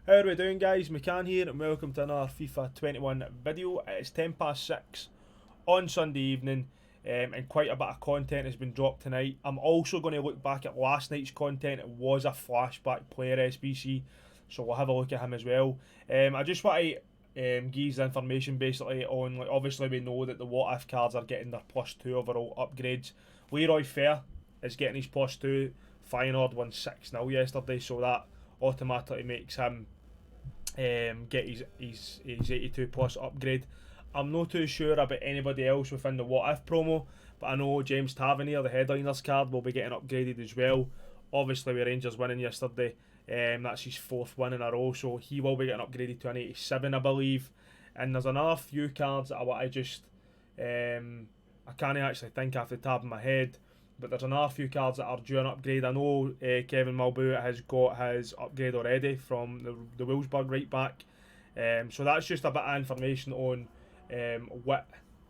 How are we doing, guys? McCann here and welcome to another FIFA 21 video. It's 10 past 6 on Sunday evening, and quite a bit of content has been dropped tonight. I'm also going to look back at last night's content. It was a flashback player SBC, so we'll have a look at him as well. I just want to give you information basically on, like, obviously we know that the what if cards are getting their +2 overall upgrades. Leroy Fair is getting his +2. Feyenoord won 6-0 yesterday, so that automatically makes him get his 82 plus upgrade. I'm not too sure about anybody else within the what if promo, but I know James Tavernier, the headliners card, will be getting upgraded as well. Obviously with Rangers winning yesterday, that's his 4th win in a row, so he will be getting upgraded to an 87, I believe. And there's another few cards that I want to just I can't actually think off the top of my head, but there's another few cards that are due an upgrade. I know Kevin MALCUIT has got his upgrade already from the Wolfsburg right back. So that's just a bit of information on what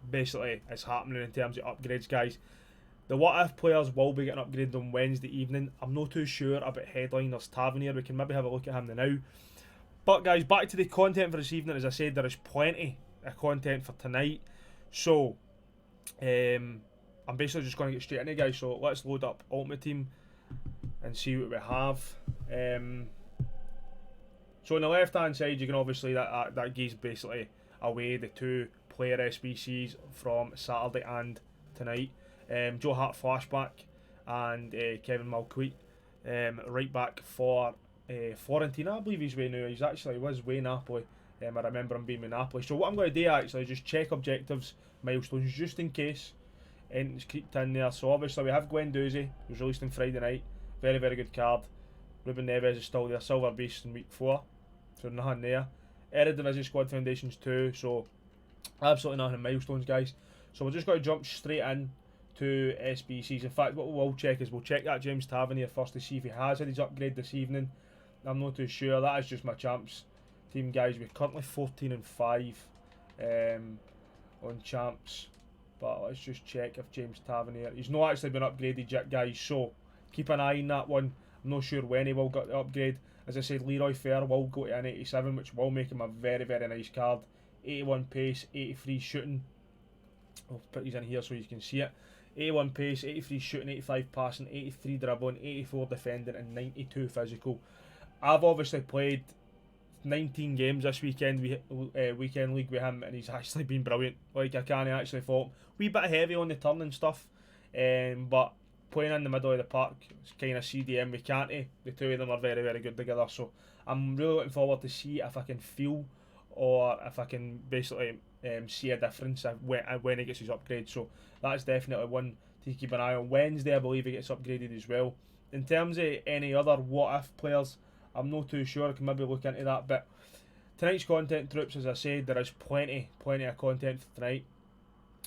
basically is happening in terms of upgrades, guys. The what if players will be getting upgraded on Wednesday evening. I'm not too sure about headliners Tavernier. We can maybe have a look at him now. But guys, back to the content for this evening. As I said, there is plenty of content for tonight. So I'm basically just going to get straight into it, guys. So let's load up Ultimate Team and see what we have. So on the left hand side, you can obviously that gives basically away the 2 player SBCs from Saturday and tonight. Joe Hart flashback and Kevin MALCUIT right back for Florentina. I believe he's way now. He was way Napoli. I remember him being with Napoli. So what I'm going to do actually is just check objectives, milestones, just in case. And it's creeped in there. So obviously we have Guendouzi, who's released on Friday night. Very, very good card. Ruben Neves is still there. Silver Beast in week 4. So nothing there. Eredivisie Squad Foundations 2. So absolutely nothing in milestones, guys. So we're just going to jump straight in to SBCs. In fact, what we will check is we'll check that James Tavernier first to see if he has had his upgrade this evening. I'm not too sure. That is just my champs team, guys. We're currently 14 and 5 on champs. But let's just check if James Tavernier, he's not actually been upgraded yet, guys, so keep an eye on that one. I'm not sure when he will get the upgrade. As I said, Leroy Fair will go to an 87, which will make him a very, very nice card. 81 pace, 83 shooting. I'll put these in here so you can see it. 81 pace, 83 shooting, 85 passing, 83 dribbling, 84 defending and 92 physical. I've obviously played 19 games this weekend weekend league with him, and he's actually been brilliant. Like, I can't actually fault him. Wee bit heavy on the turn and stuff, but playing in the middle of the park, it's kind of CDM with Canty. The two of them are very, very good together, so I'm really looking forward to see if I can feel or if I can basically see a difference when he gets his upgrade. So that's definitely one to keep an eye on. Wednesday I believe he gets upgraded as well. In terms of any other what if players, I'm not too sure. I can maybe look into that. But tonight's content, troops, as I said, there is plenty of content for tonight.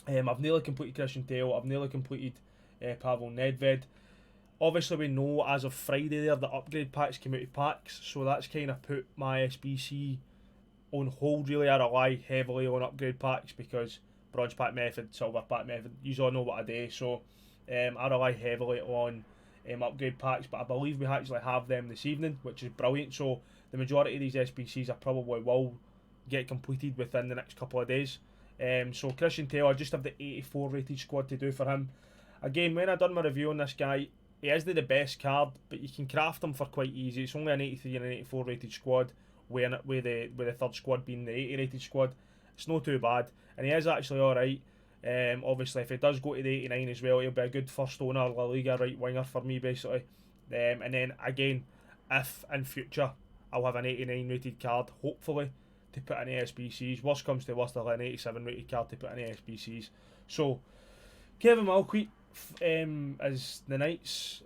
I've nearly completed Christian Tail. I've nearly completed Pavel Nedved. Obviously, we know as of Friday there, the upgrade packs came out of packs. So that's kind of put my SBC on hold, really. I rely heavily on upgrade packs because bronze pack method, silver pack method, you all know what I do. So I rely heavily on upgrade packs, but I believe we actually have them this evening, which is brilliant. So the majority of these SBCs I probably will get completed within the next couple of days. So Christian Taylor, I just have the 84 rated squad to do for him. Again, when I done my review on this guy, he isn't the best card, but you can craft him for quite easy. It's only an 83 and an 84 rated squad, with the third squad being the 80 rated squad. It's not too bad, and he is actually alright. Obviously, if he does go to the 89 as well, he'll be a good first owner La Liga right winger for me, basically. And then again, if in future I'll have an 89 rated card, hopefully, to put in SBCs. Worst comes to worst, I'll have an 87 rated card to put in SBCs. So Kevin MALCUIT is the Knights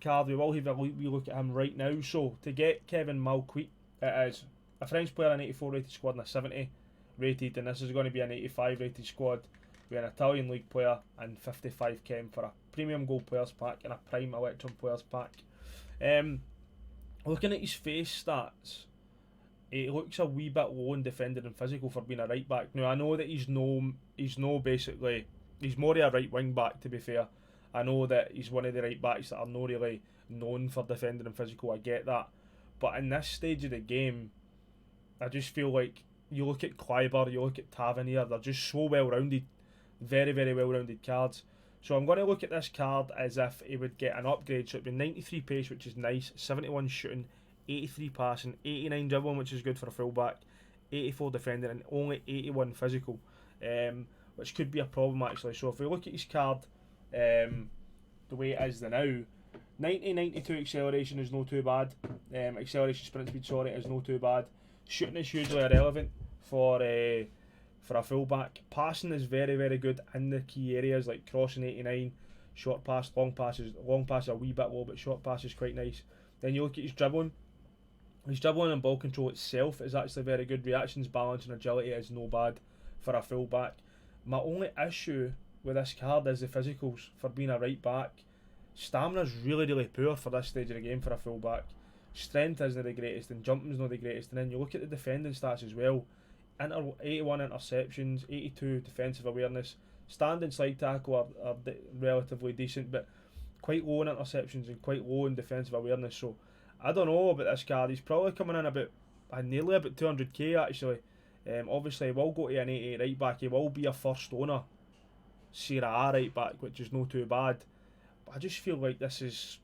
card. We will have a wee look at him right now. So to get Kevin MALCUIT, it is a French player, an 84 rated squad and a 70 rated, and this is going to be an 85 rated squad with an Italian league player and 55 chem for a premium gold players pack and a prime electrum players pack. Looking at his face stats, it looks a wee bit low in defending and physical for being a right back. Now I know that he's more of a right wing back, to be fair. I know that he's one of the right backs that are not really known for defending and physical, I get that. But in this stage of the game, I just feel like you look at Kleiber, you look at Tavernier, they're just so well rounded, very, very well rounded cards. So I'm going to look at this card as if he would get an upgrade. So it'd be 93 pace, which is nice, 71 shooting, 83 passing, 89 dribbling, which is good for a fullback, 84 defending, and only 81 physical, which could be a problem actually. So if we look at his card, the way it is now, 90, 92 acceleration is no too bad. Acceleration sprint speed, sorry, is no too bad. Shooting is hugely irrelevant for a fullback. Passing is very, very good in the key areas like crossing 89, short pass, long passes. Long pass a wee bit low, but short pass is quite nice. Then you look at his dribbling. His dribbling and ball control itself is actually very good. Reactions, balance, and agility is no bad for a fullback. My only issue with this card is the physicals for being a right back. Stamina's really, really poor for this stage of the game for a fullback. Strength isn't the greatest, and jumping's not the greatest. And then you look at the defending stats as well. 81 interceptions, 82 defensive awareness. Standing slide tackle are relatively decent, but quite low in interceptions and quite low in defensive awareness. So I don't know about this card. He's probably coming in about nearly about 200k actually. Obviously, he will go to an 88 right back. He will be a first owner Serie A right back, which is no too bad. But I just feel like this is.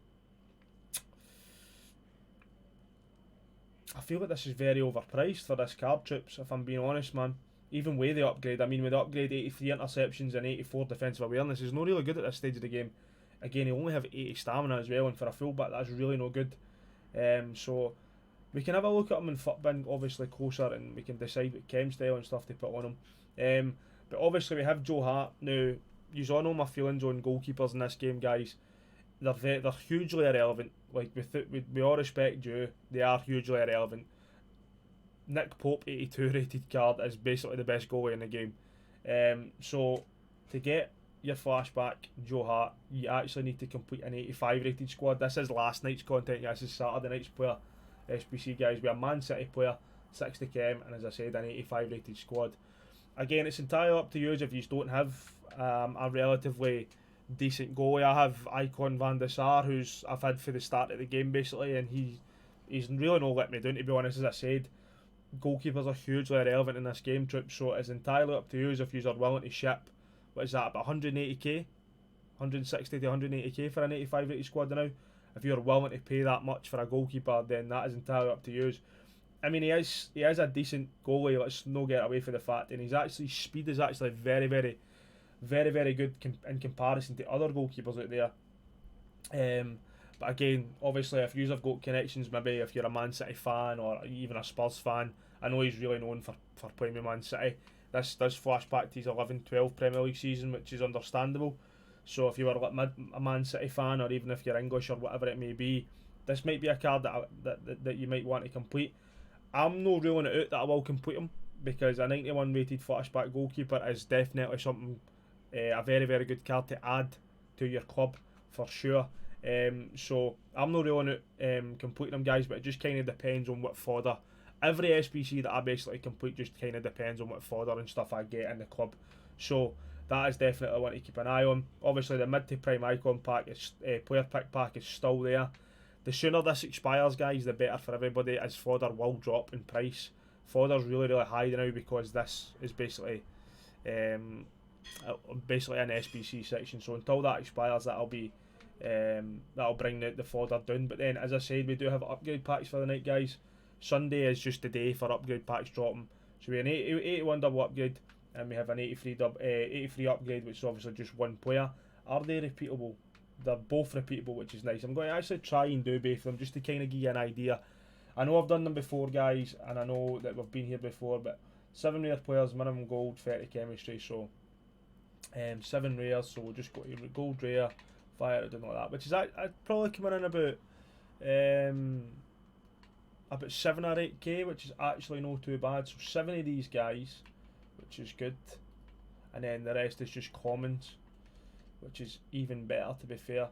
I feel like this is very overpriced for this card, Troops, if I'm being honest, man. Even with the upgrade, I mean, with the upgrade, 83 interceptions and 84 defensive awareness is not really good at this stage of the game. Again, he only have 80 stamina as well, and for a fullback, that's really no good. So we can have a look at him in FUTBin, obviously closer, and we can decide what chem style and stuff to put on him. But obviously, we have Joe Hart now. You all know my feelings on goalkeepers in this game, guys. They're hugely irrelevant. Like with all respect due, they are hugely irrelevant. Nick Pope 82 rated card is basically the best goalie in the game. So to get your flashback Joe Hart, you actually need to complete an 85 rated squad. This is last night's content, guys. This is Saturday night's player. SBC guys, we are Man City player, 60 chem, and as I said, an 85 rated squad. Again, it's entirely up to you if you don't have a relatively decent goalie. I have Icon Van der Sar, who's I've had for the start of the game basically, and he's really not let me down, to be honest. As I said, goalkeepers are hugely irrelevant in this game, Troops, so it's entirely up to you if you are willing to ship, what is that, about 180k, 160 to 180k for an 85 rated squad now. If you're willing to pay that much for a goalkeeper, then that is entirely up to you. I mean, he is a decent goalie, let's not get away from the fact, and speed is actually very, very, very, very good in comparison to other goalkeepers out there. But again, obviously, if you have got connections, maybe if you're a Man City fan or even a Spurs fan, I know he's really known for playing with Man City. This does flash back to his 11-12 Premier League season, which is understandable. So if you were like a Man City fan, or even if you're English or whatever it may be, this might be a card that you might want to complete. I'm not ruling it out that I will complete him, because a 91 rated flashback goalkeeper is definitely something, a very, very good card to add to your club for sure. So I'm not ruling out completing them, guys, but it just kind of depends on what fodder. Every SBC that I basically complete just kind of depends on what fodder and stuff I get in the club. So that is definitely one to keep an eye on. Obviously, the mid to prime icon pack, player pick pack is still there. The sooner this expires, guys, the better for everybody, as fodder will drop in price. Fodder's really, really high now because this is basically an SBC section. So until that expires, that'll bring the fodder down. But then, as I said, we do have upgrade packs for the night, guys. Sunday is just the day for upgrade packs dropping. So we have an 81 double upgrade, and we have an 83 upgrade, which is obviously just one player. Are they repeatable? They're both repeatable, which is nice. I'm going to actually try and do both of them just to kind of give you an idea. I know I've done them before, guys, and I know that we've been here before, but 7 rare players, minimum gold, 30 chemistry, so 7 rares, so we'll just go to gold rare, fire it and all that, which is probably coming in about 7 or 8k, which is actually not too bad. So 7 of these guys, which is good, and then the rest is just commons, which is even better, to be fair.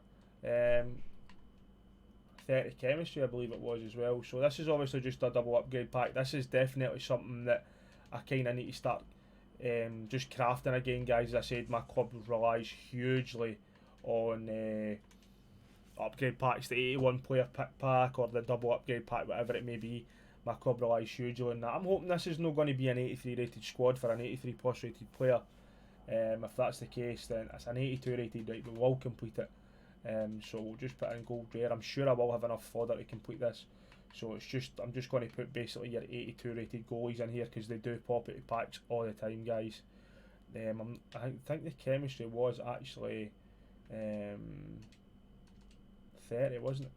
30 chemistry, I believe it was as well. So this is obviously just a double upgrade pack. This is definitely something that I kind of need to start just crafting again, guys. As I said, my club relies hugely on upgrade packs, the 81 player pack or the double upgrade pack, whatever it may be. My club relies hugely on that. I'm hoping this is not going to be an 83 rated squad for an 83 plus rated player. If that's the case, then it's an 82 rated, right, we will complete it. So we'll just put in gold rare. I'm sure I will have enough fodder to complete this. So it's just, I'm just going to put basically your 82 rated goalies in here because they do pop out of packs all the time, guys. I think the chemistry was actually 30, wasn't it?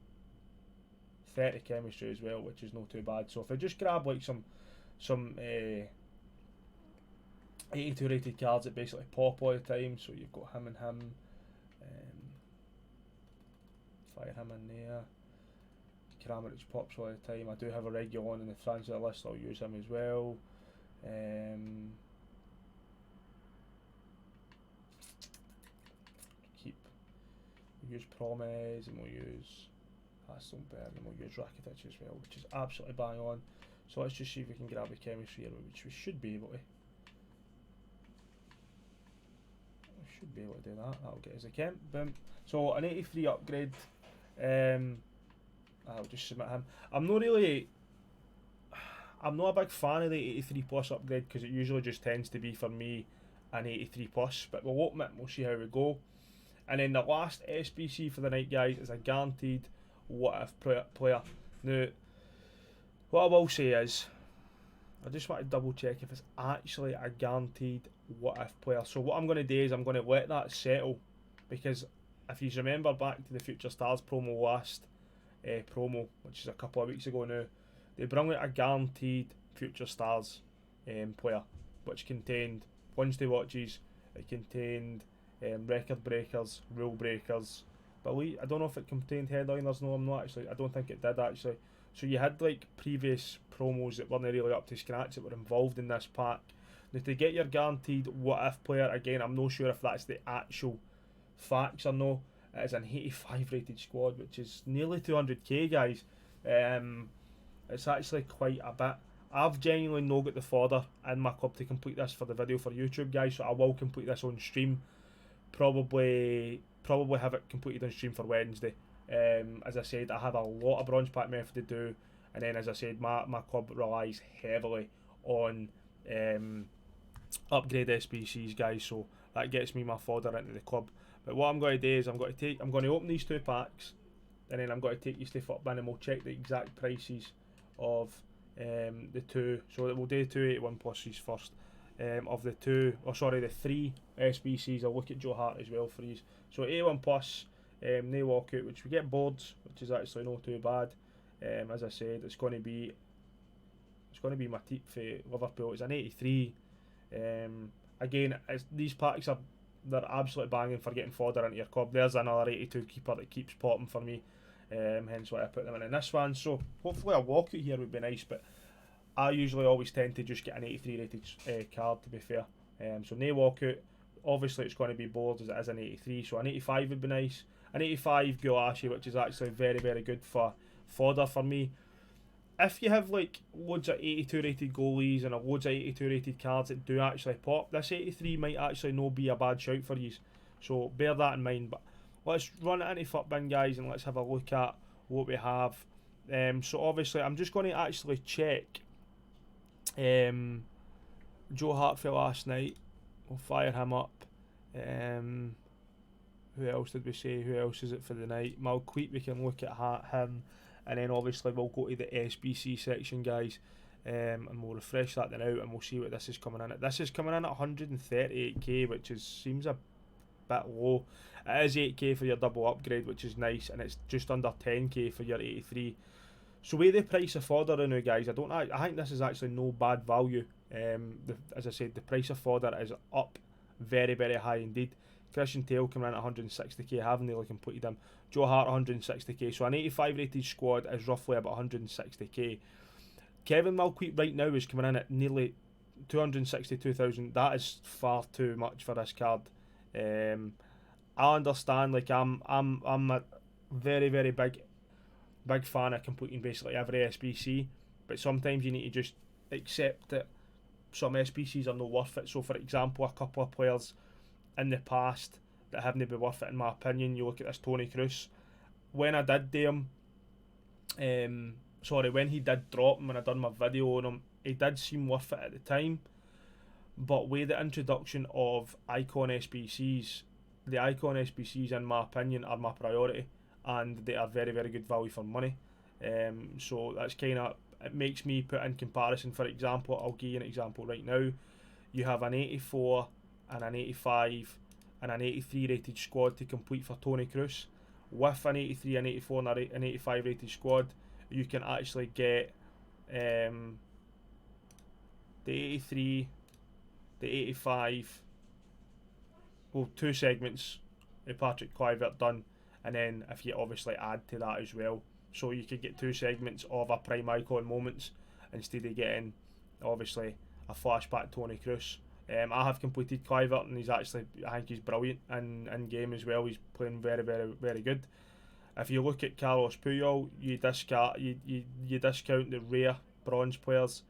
30 chemistry as well, which is not too bad. So if I just grab like some 82 rated cards that basically pop all the time, so you've got him and him, fire him in there. Kramaric pops all the time. I do have a regular on in the transfer list, I'll use him as well. We'll use Promes and we'll use Hasselberg and we'll use Rakitic as well, which is absolutely bang on. So let's just see if we can grab the chemistry here, which we should be able to. We should be able to do that. That'll get us a chem. Boom. So an 83 upgrade. I'll just submit him. I'm not a big fan of the 83 plus upgrade because it usually just tends to be for me an 83 plus, but we'll open it and we'll see how we go. And then the last SBC for the night, guys, is a guaranteed what if player. Now, what I will say is, I just want to double check if it's actually a guaranteed what if player. So what I'm going to do is I'm going to let that settle, because if you remember back to the Future Stars promo last promo, which is a couple of weeks ago now, they brought out a guaranteed Future Stars player, which contained Wednesday watches, it contained record breakers, rule breakers, but I don't know if it contained headliners. No, I'm not actually. I don't think it did actually. So you had like previous promos that weren't really up to scratch that were involved in this pack. Now to get your guaranteed what if player, again, I'm not sure if that's the actual facts or no. It is an 85 rated squad, which is nearly 200k, guys. It's actually quite a bit. I've genuinely not got the fodder in my club to complete this for the video for YouTube, guys, so I will complete this on stream. Probably have it completed on stream for Wednesday. As I said, I have a lot of bronze pack method to do, and then as I said, my club relies heavily on upgrade SBCs, guys, so that gets me my fodder into the club. But what I'm going to do is I'm going to open these two packs, and then I'm going to take you to FutBin and we'll check the exact prices of the two. So we'll do 281 pluses first. Of the the 3 SBCs, I'll look at Joe Hart as well for these. So 81 plus, no walkout, which we get boards, which is actually not too bad. As I said, it's going to be my tip for Liverpool. It's an 83. Again, these packs they're absolutely banging for getting fodder into your club. There's another 82 keeper that keeps popping for me. Hence why I put them in this one. So hopefully a walkout here would be nice, but I usually always tend to just get an 83 rated card, to be fair. So no walkout. Obviously it's going to be boards as it is an 83, so an 85 would be nice. An 85 Gulashi, which is actually very, very good for fodder for me. If you have like loads of 82 rated goalies and loads of 82 rated cards that do actually pop, this 83 might actually not be a bad shout for you. So bear that in mind. But let's run it into FutBin, guys, and let's have a look at what we have. So obviously I'm just going to actually check Joe Hart for last night. We'll fire him up. Who else did we say? Who else is it for the night? MALCUIT, we can look at him, and then obviously we'll go to the SBC section, guys, and we'll refresh that then out, and we'll see what this is coming in at. This is coming in at 138k, which seems a bit low. It is 8k for your double upgrade, which is nice, and it's just under 10k for your 83. So with the price of fodder now, guys, I think this is actually no bad value. As I said, the price of fodder is up very, very high indeed. Christian Tail coming in at 160k, haven't really completed him. Joe Hart 160k, so an 85 rated squad is roughly about 160k. Kevin MALCUIT right now is coming in at nearly 262,000. That is far too much for this card. I understand, like I'm a very, very big fan of completing basically every SBC, but sometimes you need to just accept that some SBCs are not worth it. So for example, a couple of players in the past that haven't been worth it in my opinion, you look at this Tony Kroos, when I did do him, sorry, when he did drop him, when I done my video on him, he did seem worth it at the time. But with the introduction of icon SBCs, the icon SBCs, in my opinion, are my priority, and they are very, very good value for money. So that's kind of, it makes me put in comparison. For example, I'll give you an example right now. You have an 84 and an 85 and an 83 rated squad to complete for Toni Kroos. With an 83, an 84 and an 85 rated squad, you can actually get the 83, the 85, well, 2 segments of Patrick Kluivert done, and then if you obviously add to that as well, so you could get 2 segments of a prime icon moments instead of getting obviously a flashback Toni Kroos. I have completed Kluivert, and he's actually, I think he's brilliant in game as well. He's playing very, very, very good. If you look at Carlos Puyol, you discount the rare bronze players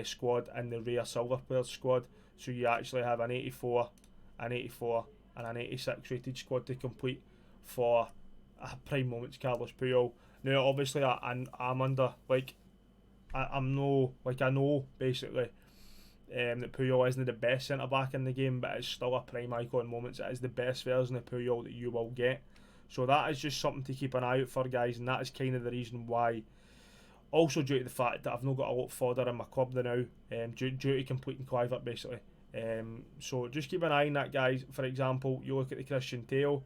squad and the rare silver players squad, so you actually have an 84, an 84 and an 86 rated squad to complete for prime moments Carlos Puyol. Now obviously I'm under, like, I'm no, like, I know basically that Puyol isn't the best centre back in the game, but it's still a prime icon moments. It is the best version of Puyol that you will get. So that is just something to keep an eye out for, guys, and that is kind of the reason why. Also due to the fact that I've not got a lot of fodder in my club now, due to completing Kluivert basically. So just keep an eye on that, guys. For example, you look at the Christian Tale.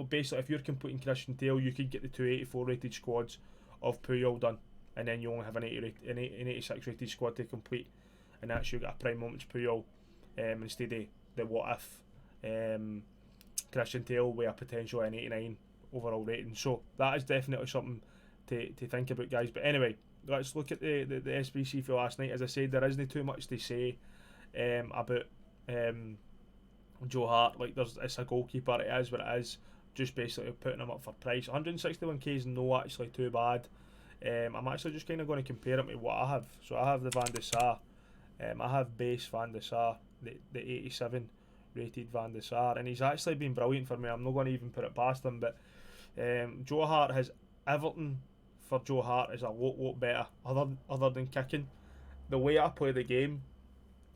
Basically, if you're completing Christian Tale, you could get the 284 rated squads of Puyol done, and then you only have an 86 rated squad to complete, and that's you got a prime moments Puyol instead of the what if Christian Tale with a potential an 89 overall rating. So that is definitely something to think about, guys. But anyway, let's look at the SBC for last night. As I said, there isn't too much to say about Joe Hart. Like, it's a goalkeeper, it is what it is. Just basically putting him up for price. 161k is no actually too bad. I'm actually just kind of going to compare him to what I have. So I have the Van de Sar. I have base Van de Sar, the 87 rated Van de Sar, and he's actually been brilliant for me. I'm not going to even put it past him, but Joe Hart has everything for Joe Hart is a lot better other than kicking. The way I play the game,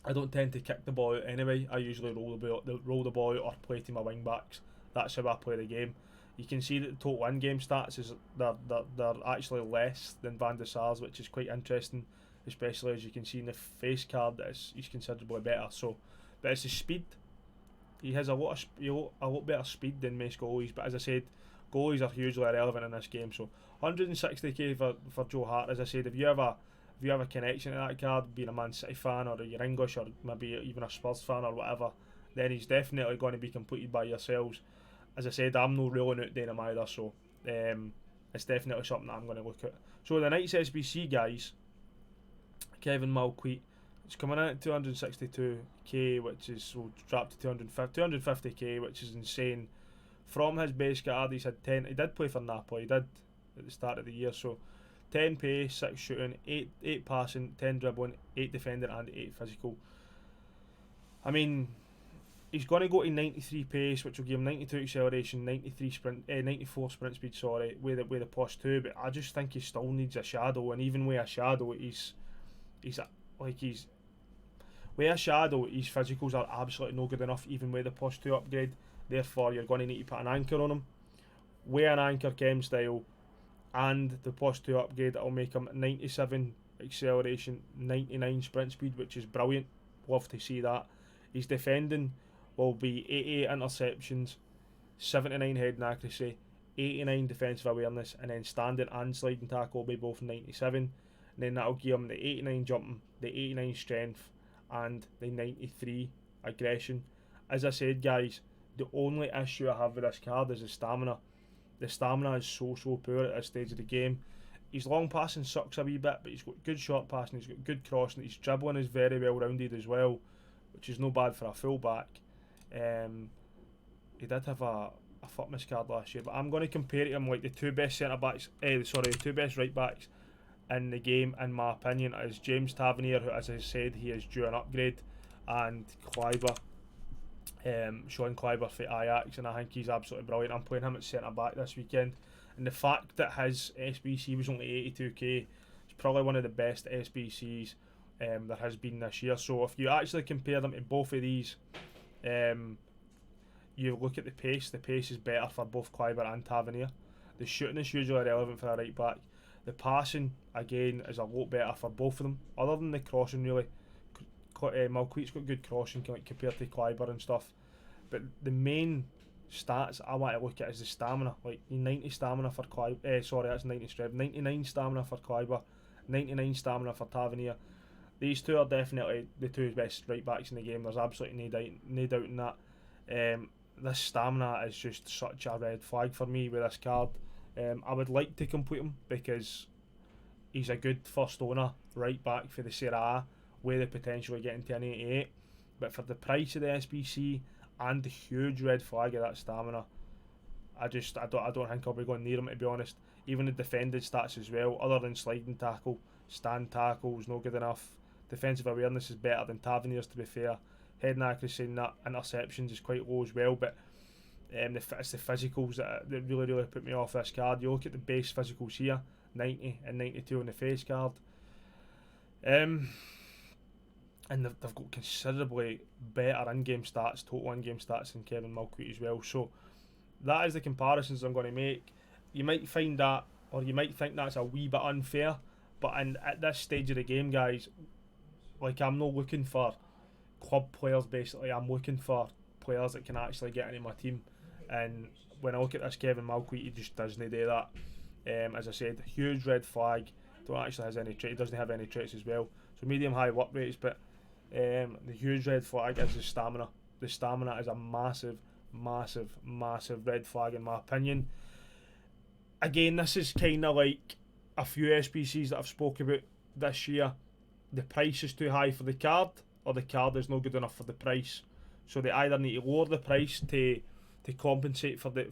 I don't tend to kick the ball out anyway. I usually roll the ball out or play to my wing backs. That's how I play the game. You can see that the total in-game stats is they're actually less than Van de Sar's, which is quite interesting, especially as you can see in the face card that he's considerably better. So, but it's his speed. He has a lot better speed than most goalies. But as I said, goalies are hugely irrelevant in this game. So 160k for Joe Hart. As I said, if you have a connection to that card, being a Man City fan or you're English or maybe even a Spurs fan or whatever, then he's definitely going to be completed by yourselves. As I said, I'm not ruling out doing him either, so it's definitely something that I'm going to look at. So the night's SBC, guys, Kevin Malcuit, it's coming in at 262k, which is, we'll drop to 250k, which is insane. From his base card, he's had 10. He did play for Napoli. He did at the start of the year. So 10 pace, 6 shooting, 8 passing, 10 dribbling, 8 defending, and 8 physical. I mean, he's going to go to 93 pace, which will give him 92 acceleration, 94 sprint speed. Sorry, with the plus 2. But I just think he still needs a shadow, and even with a shadow, his physicals are absolutely no good enough, even with the plus 2 upgrade. Therefore, you're going to need to put an anchor on him. With an anchor chem style and the plus 2 upgrade, that'll make him 97 acceleration, 99 sprint speed, which is brilliant. Love to see that. His defending will be 88 interceptions, 79 heading accuracy, 89 defensive awareness, and then standing and sliding tackle will be both 97. And then that'll give him the 89 jumping, the 89 strength, and the 93 aggression. As I said, guys, the only issue I have with this card is the stamina. The stamina is so poor at this stage of the game. His long passing sucks a wee bit, but he's got good short passing, he's got good crossing, his dribbling is very well rounded as well, which is no bad for a full-back. He did have a fitness card last year, but I'm going to compare him like the two best the two best right backs in the game, in my opinion, is James Tavernier, who, as I said, he is due an upgrade, and Kluivert. Sean Kluivert for Ajax, and I think he's absolutely brilliant. I'm playing him at centre back this weekend. and the fact that his SBC was only 82k, it's probably one of the best SBCs there has been this year. So if you actually compare them to both of these, you look at the pace is better for both Kleiber and Tavernier. The shooting is usually relevant for a right back. The passing, again, is a lot better for both of them, other than the crossing really. Malcuit's got good crossing compared to Kleiber and stuff. But the main stats I want to look at is the stamina. Like 90 stamina for Kleiber, sorry, that's 90 strength. 99 stamina for Kleiber, 99 stamina for Tavernier. These two are definitely the two best right backs in the game. There's absolutely no doubt in that. This stamina is just such a red flag for me with this card. I would like to complete him because he's a good first owner right back for the Serie A with the potential of getting to an 88. But for the price of the SBC and the huge red flag of that stamina, I don't think I'll be going near him, to be honest. Even the defended stats as well, other than sliding tackle, stand tackle is no good enough. Defensive awareness is better than Tavernier's, to be fair. Heading accuracy and that interceptions is quite low as well, but it's the physicals that really put me off this card. You look at the base physicals here, 90 and 92 on the face card, and they've got considerably better in-game stats, total in-game stats than Kevin Malcuit as well. So that is the comparisons I'm going to make. You might find that, or you might think that's a wee bit unfair, but at this stage of the game, guys, like, I'm not looking for club players, basically. I'm looking for players that can actually get into my team. And when I look at this Kevin Malcuit, he just doesn't do that. As I said, huge red flag. Don't actually has any he doesn't have any traits as well. So medium high work rates, but the huge red flag is the stamina. The stamina is a massive red flag in my opinion. Again, this is kind of like a few SBCs that I've spoke about this year. The price is too high for the card, or the card is not good enough for the price. So they either need to lower the price to compensate for the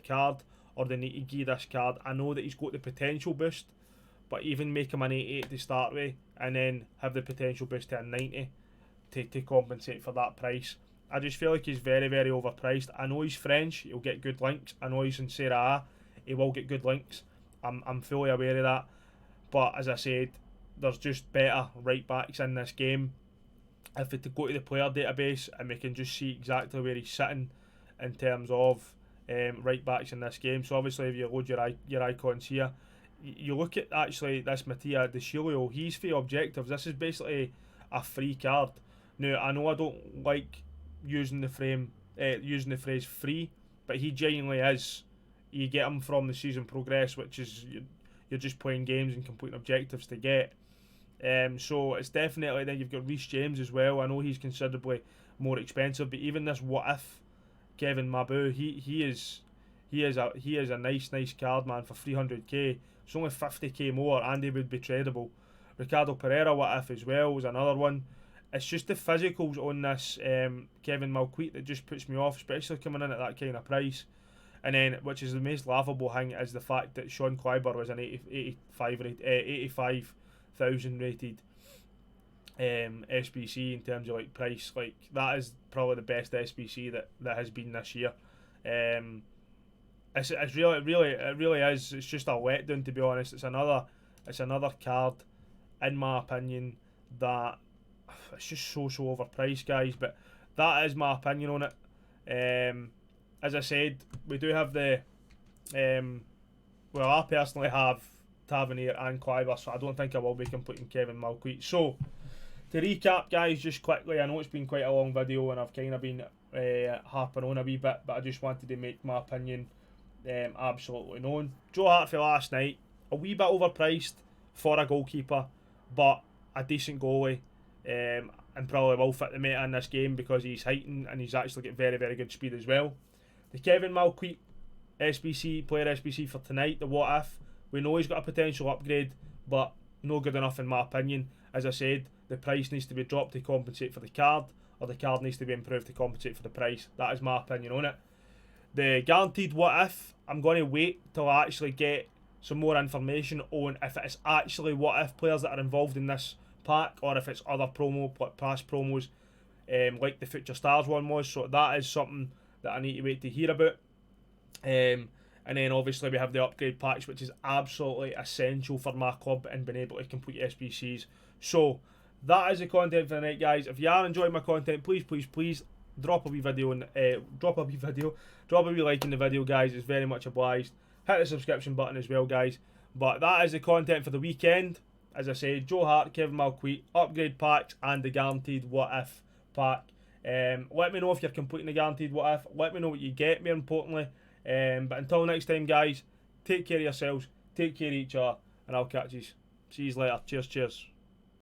card, or they need to give this card. I know that he's got the potential boost, but even make him an 88 to start with, and then have the potential boost to a 90 to compensate for that price. I just feel like he's very overpriced. I know he's French, he'll get good links. I know he's in Serie A, he will get good links. I'm fully aware of that. But as I said, there's just better right backs in this game. If we go to the player database and we can just see exactly where he's sitting in terms of right backs in this game. So obviously if you load your icons here, you look at actually this Mattia De Chilio, he's for objectives. This is basically a free card. Now I know I don't like using the phrase free, but he genuinely is. You get him from the season progress, which is you're just playing games and completing objectives to get. So it's definitely. Then you've got Reece James as well. I know he's considerably more expensive, but even this what if Kevin Mabu, he is a nice card, man, for 300k. It's only 50k more, and he would be tradable. Ricardo Pereira what if as well was another one. It's just the physicals on this Kevin Malcuit that just puts me off, especially coming in at that kind of price. And then, which is the most laughable thing, is the fact that Sean Kleiber was an 85,000 rated SBC in terms of like price. Like, that is probably the best SBC that has been this year. It's really is. It's just a letdown, to be honest. It's another card, in my opinion, that it's just so overpriced, guys. But that is my opinion on it. As I said, we do have the well, I personally have Tavernier and Kleiber, so I don't think I will be completing Kevin Malcuit. So to recap, guys, just quickly, I know it's been quite a long video and I've kind of been harping on a wee bit, but I just wanted to make my opinion absolutely known. Joe Hart for last night, a wee bit overpriced for a goalkeeper, but a decent goalie, and probably will fit the meta in this game because he's heightened and he's actually got very good speed as well. The Kevin Malcuit player SBC for tonight, the what if, we know he's got a potential upgrade, but no good enough in my opinion. As I said, the price needs to be dropped to compensate for the card, or the card needs to be improved to compensate for the price. That is my opinion on it. The guaranteed what if, I'm going to wait till I actually get some more information on if it's actually what if players that are involved in this pack, or if it's other past promos, like the Future Stars one was. So that is something that I need to wait to hear about. And then obviously we have the upgrade packs, which is absolutely essential for my club and being able to complete SBCs. So that is the content for the night, guys. If you are enjoying my content, please drop a wee video and drop a wee like in the video, guys. It's very much obliged. Hit the subscription button as well, guys. But that is the content for the weekend. As I said, Joe Hart, Kevin MALCUIT, upgrade packs, and the guaranteed what if pack. Let me know if you're completing the guaranteed what if. Let me know what you get, more importantly. But until next time, guys, take care of yourselves, take care of each other, and I'll catch you. See you later. Cheers.